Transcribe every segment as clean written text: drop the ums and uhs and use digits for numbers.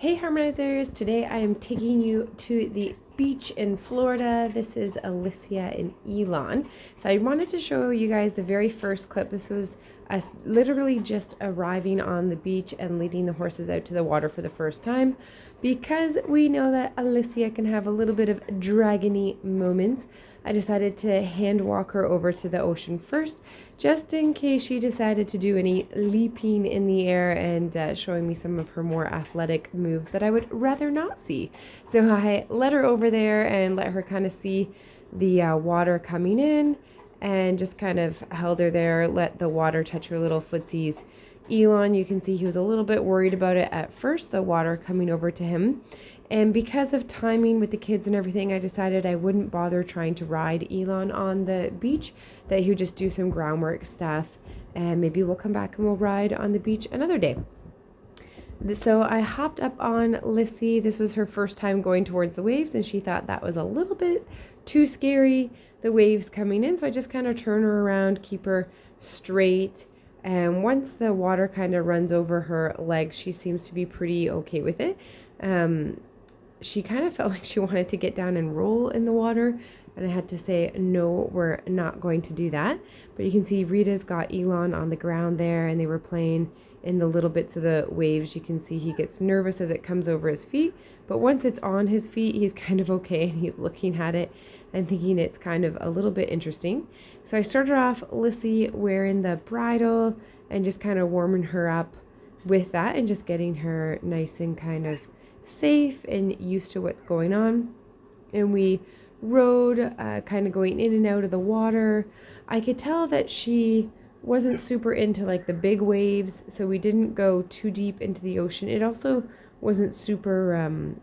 Hey Harmonizers, today I am taking you to the beach in Florida. This is Elysia in Elon. So I wanted to show you guys the very first clip. This was us literally just arriving on the beach and leading the horses out to the water for the first time. Because we know that Elysia can have a little bit of dragony moments, I decided to hand walk her over to the ocean first, just in case she decided to do any leaping in the air and showing me some of her more athletic moves that I would rather not see. So I led her over there and let her kind of see the water coming in and just kind of held her there, let the water touch her little footsies. Elon, you can see he was a little bit worried about it at first, the water coming over to him. And because of timing with the kids and everything, I decided I wouldn't bother trying to ride Elon on the beach, that he would just do some groundwork stuff, and maybe we'll come back and we'll ride on the beach another day. So I hopped up on Lissy. This was her first time going towards the waves, and she thought that was a little bit too scary, the waves coming in. So I just kind of turn her around, keep her straight. And once the water kind of runs over her legs, she seems to be pretty okay with it. She kind of felt like she wanted to get down and roll in the water, and I had to say, no, we're not going to do that. But you can see Rita's got Elon on the ground there, and they were playing in the little bits of the waves. You can see he gets nervous as it comes over his feet, but once it's on his feet, he's kind of okay, and he's looking at it and thinking it's kind of a little bit interesting. So I started off Lissy wearing the bridle and just kind of warming her up with that and just getting her nice and kind of safe and used to what's going on. And we rode kind of going in and out of the water. I could tell that she wasn't super into like the big waves, so we didn't go too deep into the ocean. It also wasn't super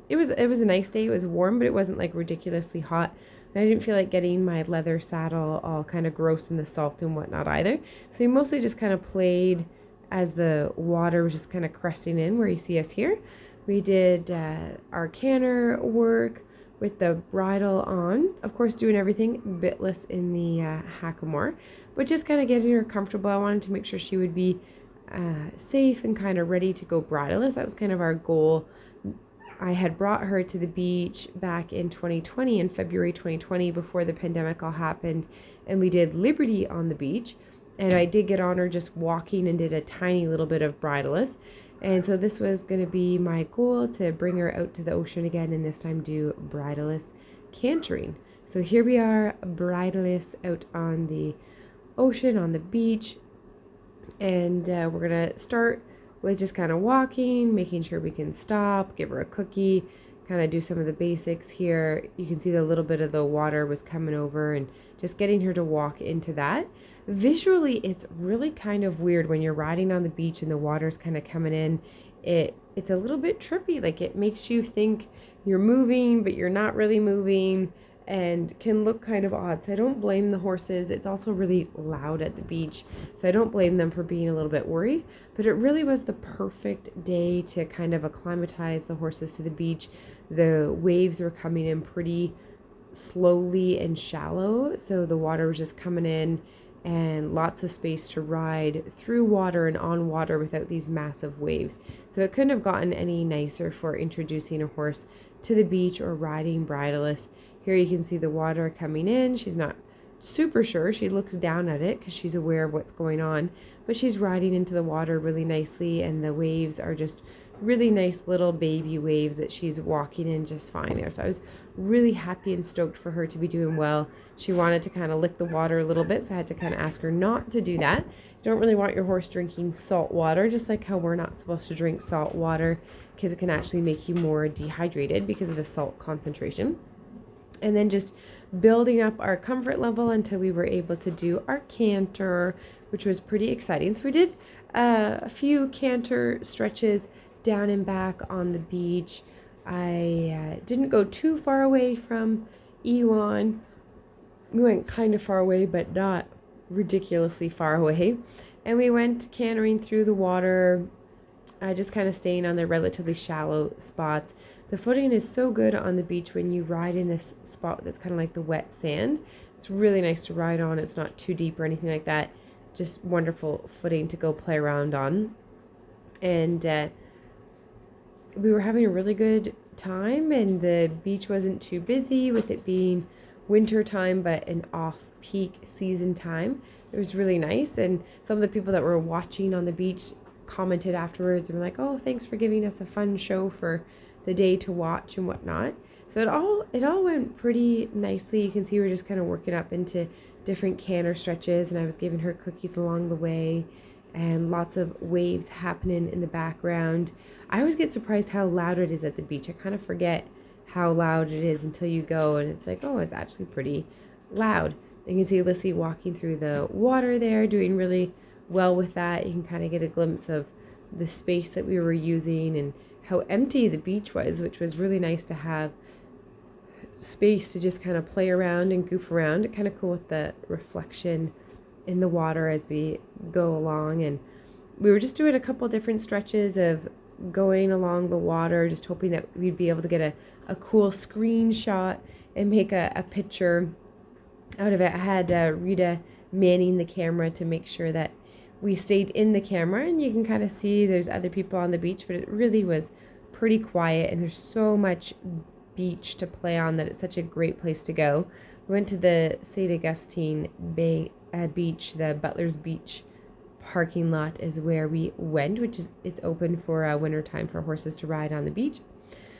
it was a nice day. It was warm, but it wasn't like ridiculously hot, and I didn't feel like getting my leather saddle all kind of gross in the salt and whatnot either. So we mostly just kind of played as the water was just kind of cresting in where you see us here. We did our canter work with the bridle on, of course doing everything bitless in the hackamore, but just kind of getting her comfortable. I wanted to make sure she would be safe and kind of ready to go bridleless. That was kind of our goal. I had brought her to the beach back in 2020, in February 2020, before the pandemic all happened, and we did Liberty on the beach, and I did get on her just walking and did a tiny little bit of bridleless. And so this was going to be my goal, to bring her out to the ocean again and this time do bridleless cantering. So here we are, bridleless out on the ocean, on the beach. And we're going to start with just kind of walking, making sure we can stop, give her a cookie, kind of do some of the basics here. You can see the little bit of the water was coming over and just getting her to walk into that. Visually, it's really kind of weird when you're riding on the beach and the water's kind of coming in. It's a little bit trippy. Like, it makes you think you're moving, but you're not really moving, and can look kind of odd. So I don't blame the horses. It's also really loud at the beach, so I don't blame them for being a little bit worried. But it really was the perfect day to kind of acclimatize the horses to the beach. The waves were coming in pretty slowly and shallow, so the water was just coming in, and lots of space to ride through water and on water without these massive waves. So it couldn't have gotten any nicer for introducing a horse to the beach or riding bridleless. Here you can see the water coming in. She's not super sure. She looks down at it because she's aware of what's going on, but she's riding into the water really nicely, and the waves are just really nice little baby waves that she's walking in just fine there. So I was really happy and stoked for her to be doing well. She wanted to kind of lick the water a little bit, so I had to kind of ask her not to do that. You don't really want your horse drinking salt water, just like how we're not supposed to drink salt water, because it can actually make you more dehydrated because of the salt concentration. And then just building up our comfort level until we were able to do our canter, which was pretty exciting. So we did a few canter stretches down and back on the beach. I didn't go too far away from Elon. We went kind of far away, but not ridiculously far away. And we went cantering through the water, just kind of staying on the relatively shallow spots. The footing is so good on the beach when you ride in this spot that's kind of like the wet sand. It's really nice to ride on. It's not too deep or anything like that. Just wonderful footing to go play around on. And we were having a really good time, and the beach wasn't too busy with it being winter time, but an off-peak season time. It was really nice, and some of the people that were watching on the beach commented afterwards and were like, "Oh, thanks for giving us a fun show for the day to watch and whatnot." So it all went pretty nicely. You can see we're just kind of working up into different canter stretches, and I was giving her cookies along the way, and lots of waves happening in the background. I always get surprised how loud it is at the beach. I kind of forget how loud it is until you go, and it's like, oh, it's actually pretty loud. And you can see Elysia walking through the water there, doing really well with that. You can kind of get a glimpse of the space that we were using and how empty the beach was, which was really nice to have space to just kind of play around and goof around. It's kind of cool with the reflection in the water as we go along. And we were just doing a couple different stretches of going along the water, just hoping that we'd be able to get a cool screenshot and make a picture out of it. I had Rita manning the camera to make sure that we stayed in the camera, and you can kind of see there's other people on the beach, but it really was pretty quiet, and there's so much beach to play on that it's such a great place to go. We went to the St. Augustine Bay beach, the Butler's Beach parking lot is where we went, which is it's open for winter time for horses to ride on the beach.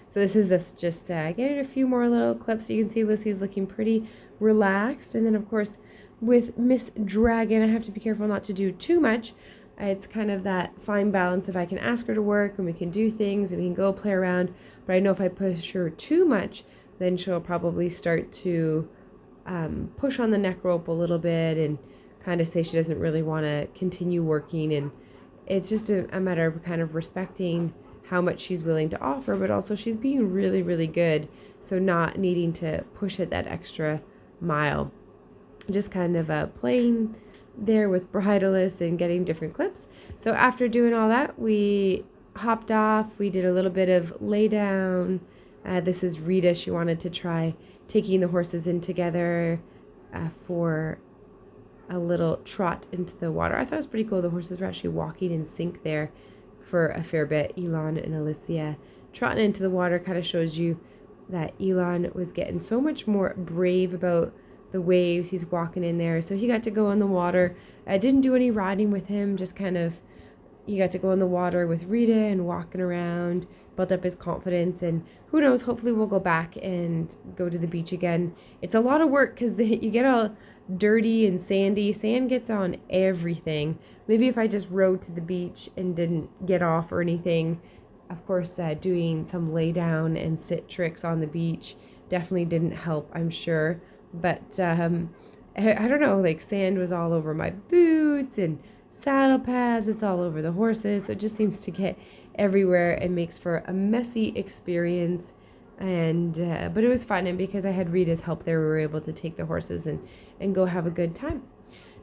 So this is us just getting a few more little clips. So you can see Lysia's looking pretty relaxed, and then of course with Miss Dragon, I have to be careful not to do too much. It's kind of that fine balance. If I can ask her to work and we can do things and we can go play around, but I know if I push her too much, then she'll probably start to push on the neck rope a little bit and kind of say she doesn't really want to continue working. And it's just a matter of kind of respecting how much she's willing to offer, but also she's being really, really good. So not needing to push it that extra mile. Just kind of playing there with Bridleless and getting different clips. So after doing all that, we hopped off. We did a little bit of lay down. This is Rita. She wanted to try taking the horses in together for a little trot into the water. I thought it was pretty cool. The horses were actually walking in sync there for a fair bit. Elon and Elysia trotting into the water kind of shows you that Elon was getting so much more brave about the waves. He's walking in there, so he got to go in the water. I didn't do any riding with him, just kind of he got to go in the water with Rita and walking around, built up his confidence, and who knows, hopefully we'll go back and go to the beach again. It's a lot of work because you get all dirty and sandy. Sand gets on everything. Maybe if I just rode to the beach and didn't get off or anything. Of course, doing some lay down and sit tricks on the beach definitely didn't help, I'm sure. But I don't know, like sand was all over my boots and saddle pads. It's all over the horses. So it just seems to get everywhere and makes for a messy experience. And but it was fun, and because I had Rita's help there, we were able to take the horses and go have a good time.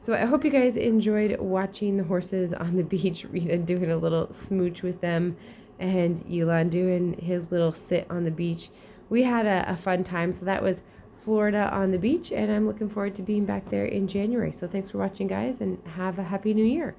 So I hope you guys enjoyed watching the horses on the beach. Rita doing a little smooch with them, and Elon doing his little sit on the beach. We had a fun time. So that was Florida on the beach, and I'm looking forward to being back there in January. So thanks for watching, guys, and have a happy new year.